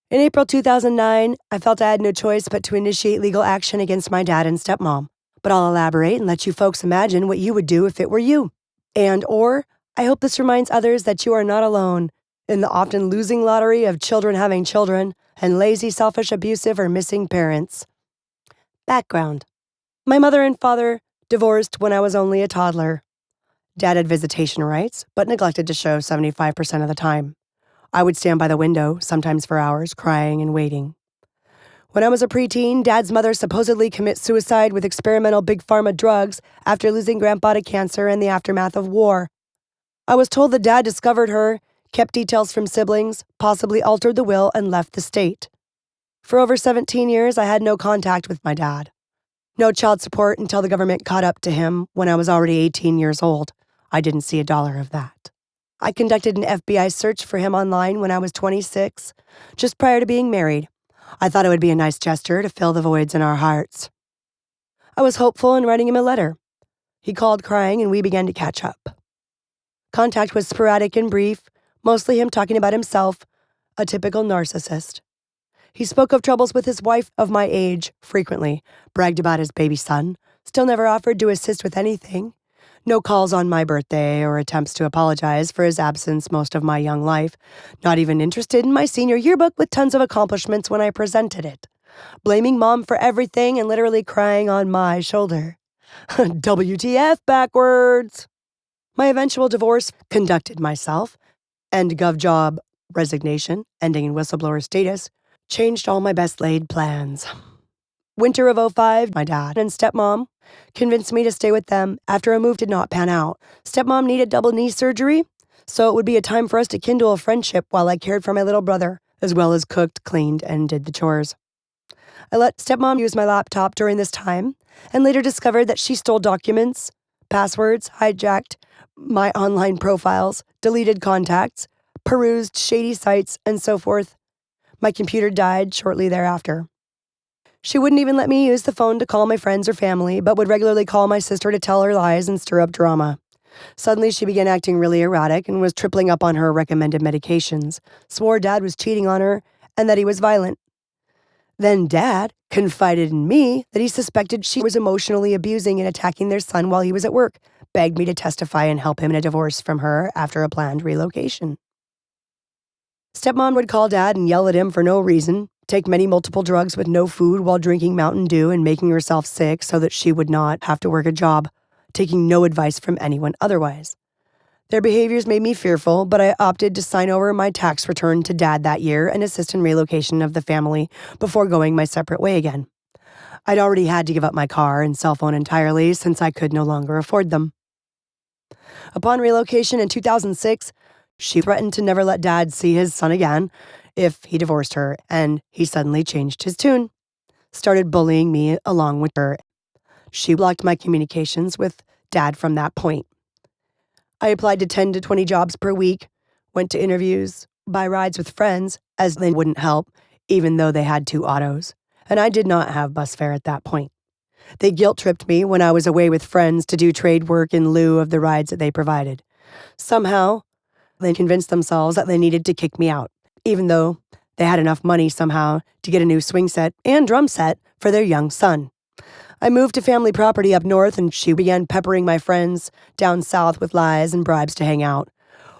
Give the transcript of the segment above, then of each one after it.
In April 2009, I felt I had no choice but to initiate legal action against my dad and stepmom. But I'll elaborate and let you folks imagine what you would do if it were you. I hope this reminds others that you are not alone in the often losing lottery of children having children and lazy, selfish, abusive, or missing parents. Background. My mother and father divorced when I was only a toddler. Dad had visitation rights, but neglected to show 75% of the time. I would stand by the window, sometimes for hours, crying and waiting. When I was a preteen, Dad's mother supposedly commit suicide with experimental big pharma drugs after losing Grandpa to cancer in the aftermath of war. I was told that Dad discovered her, kept details from siblings, possibly altered the will, and left the state. For over 17 years, I had no contact with my dad. No child support until the government caught up to him when I was already 18 years old. I didn't see $1 of that. I conducted an FBI search for him online when I was 26, just prior to being married. I thought it would be a nice gesture to fill the voids in our hearts. I was hopeful in writing him a letter. He called crying and we began to catch up. Contact was sporadic and brief, mostly him talking about himself, a typical narcissist. He spoke of troubles with his wife of my age frequently, bragged about his baby son, still never offered to assist with anything. No calls on my birthday or attempts to apologize for his absence most of my young life. Not even interested in my senior yearbook with tons of accomplishments when I presented it. Blaming mom for everything and literally crying on my shoulder. WTF backwards. My eventual divorce, conducted myself, and GovJob resignation, ending in whistleblower status, changed all my best laid plans. Winter of 2005, my dad and stepmom convinced me to stay with them after a move did not pan out. Stepmom needed double knee surgery, so it would be a time for us to kindle a friendship while I cared for my little brother, as well as cooked, cleaned, and did the chores. I let stepmom use my laptop during this time, and later discovered that she stole documents, passwords, hijacked my online profiles, deleted contacts, perused shady sites, and so forth. My computer died shortly thereafter. She wouldn't even let me use the phone to call my friends or family, but would regularly call my sister to tell her lies and stir up drama. Suddenly, she began acting really erratic and was tripling up on her recommended medications, swore Dad was cheating on her, and that he was violent. Then Dad confided in me that he suspected she was emotionally abusing and attacking their son while he was at work, begged me to testify and help him in a divorce from her after a planned relocation. Stepmom would call Dad and yell at him for no reason, take many multiple drugs with no food while drinking Mountain Dew and making herself sick so that she would not have to work a job, taking no advice from anyone otherwise. Their behaviors made me fearful, but I opted to sign over my tax return to Dad that year and assist in relocation of the family before going my separate way again. I'd already had to give up my car and cell phone entirely since I could no longer afford them. Upon relocation in 2006, she threatened to never let Dad see his son again if he divorced her, and he suddenly changed his tune. Started bullying me along with her. She blocked my communications with Dad from that point. I applied to 10 to 20 jobs per week, went to interviews, buy rides with friends, as they wouldn't help, even though they had 2 autos, and I did not have bus fare at that point. They guilt-tripped me when I was away with friends to do trade work in lieu of the rides that they provided. Somehow, they convinced themselves that they needed to kick me out, even though they had enough money somehow to get a new swing set and drum set for their young son. I moved to family property up north, and she began peppering my friends down south with lies and bribes to hang out,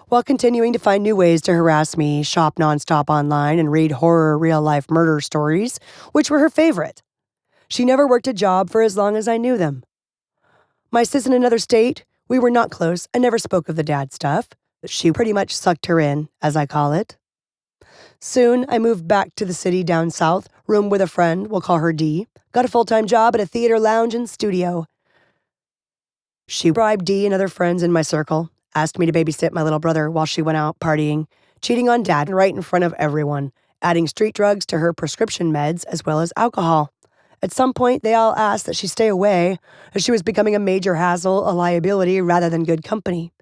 while continuing to find new ways to harass me, shop nonstop online, and read horror real-life murder stories, which were her favorite. She never worked a job for as long as I knew them. My sis in another state, we were not close and never spoke of the dad stuff. She pretty much sucked her in, as I call it. Soon, I moved back to the city down south, roomed with a friend, we'll call her D, got a full-time job at a theater lounge and studio. She bribed D and other friends in my circle, asked me to babysit my little brother while she went out partying, cheating on Dad right in front of everyone, adding street drugs to her prescription meds as well as alcohol. At some point, they all asked that she stay away, as she was becoming a major hassle, a liability rather than good company.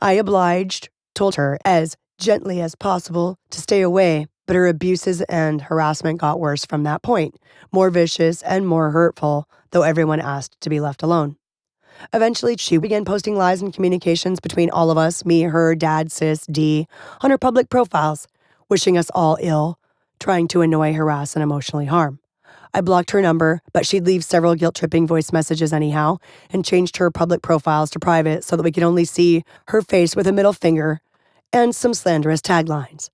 I obliged, told her as gently as possible to stay away, but her abuses and harassment got worse from that point, more vicious and more hurtful, though everyone asked to be left alone. Eventually, she began posting lies and communications between all of us, me, her, Dad, sis, D, on her public profiles, wishing us all ill, trying to annoy, harass, and emotionally harm. I blocked her number, but she'd leave several guilt-tripping voice messages anyhow, and changed her public profiles to private so that we could only see her face with a middle finger and some slanderous taglines.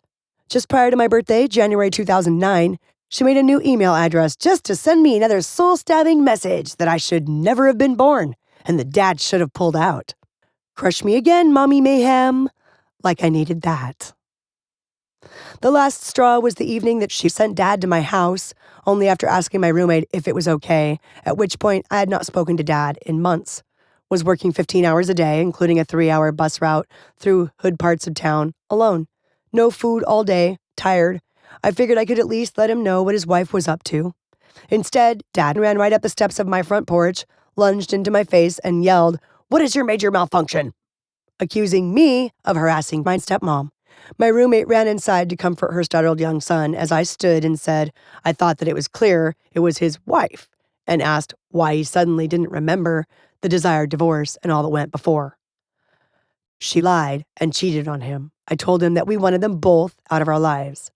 Just prior to my birthday, January 2009, she made a new email address just to send me another soul-stabbing message that I should never have been born, and the dad should have pulled out. Crush me again, Mommy Mayhem. Like I needed that. The last straw was the evening that she sent Dad to my house, only after asking my roommate if it was okay, at which point I had not spoken to Dad in months. Was working 15 hours a day, including a 3-hour bus route through hood parts of town, alone. No food all day, tired. I figured I could at least let him know what his wife was up to. Instead, Dad ran right up the steps of my front porch, lunged into my face, and yelled, "What is your major malfunction?" accusing me of harassing my stepmom. My roommate ran inside to comfort her startled young son as I stood and said I thought that it was clear it was his wife, and asked why he suddenly didn't remember the desired divorce and all that went before. She lied and cheated on him. I told him that we wanted them both out of our lives.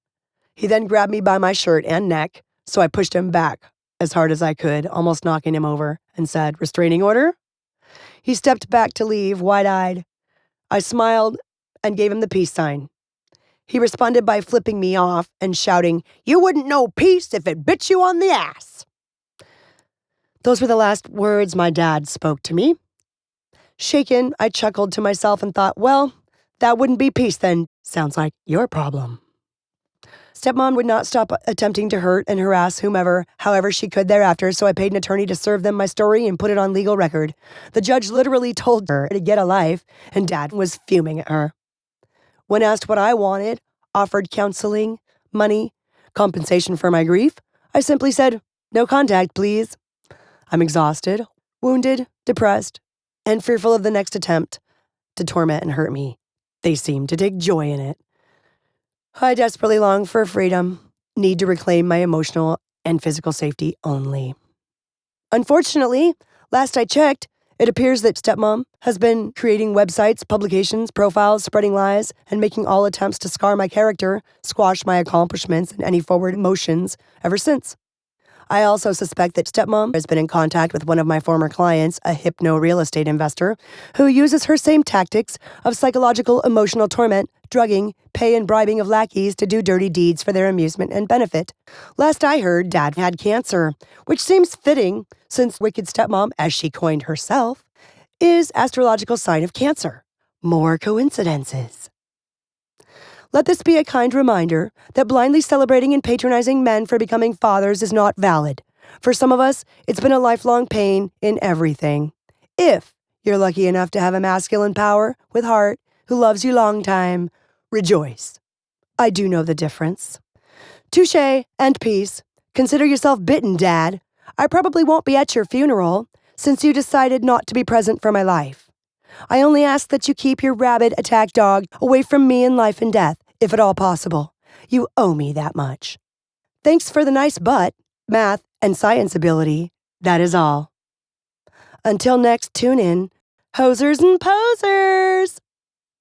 He then grabbed me by my shirt and neck, so I pushed him back as hard as I could, almost knocking him over, and said, "Restraining order?" He stepped back to leave, wide-eyed. I smiled and gave him the peace sign. He responded by flipping me off and shouting, "You wouldn't know peace if it bit you on the ass." Those were the last words my dad spoke to me. Shaken, I chuckled to myself and thought, well, that wouldn't be peace then. Sounds like your problem. Stepmom would not stop attempting to hurt and harass whomever, however she could thereafter, so I paid an attorney to serve them my story and put it on legal record. The judge literally told her to get a life, and Dad was fuming at her. When asked what I wanted, offered counseling, money, compensation for my grief, I simply said, "No contact, please." I'm exhausted, wounded, depressed, and fearful of the next attempt to torment and hurt me. They seem to take joy in it. I desperately long for freedom, need to reclaim my emotional and physical safety only. Unfortunately, last I checked, it appears that stepmom has been creating websites, publications, profiles, spreading lies, and making all attempts to scar my character, squash my accomplishments, and any forward motions ever since. I also suspect that stepmom has been in contact with one of my former clients, a hypno real estate investor, who uses her same tactics of psychological emotional torment, drugging, pay and bribing of lackeys to do dirty deeds for their amusement and benefit. Last I heard, Dad had cancer, which seems fitting since wicked stepmom, as she coined herself, is astrological sign of Cancer. More coincidences. Let this be a kind reminder that blindly celebrating and patronizing men for becoming fathers is not valid. For some of us, it's been a lifelong pain in everything. If you're lucky enough to have a masculine power with heart who loves you long time, rejoice. I do know the difference. Touché and peace. Consider yourself bitten, Dad. I probably won't be at your funeral since you decided not to be present for my life. I only ask that you keep your rabid attack dog away from me in life and death, if at all possible. You owe me that much. Thanks for the nice butt, math, and science ability. That is all. Until next tune in, hosers and posers!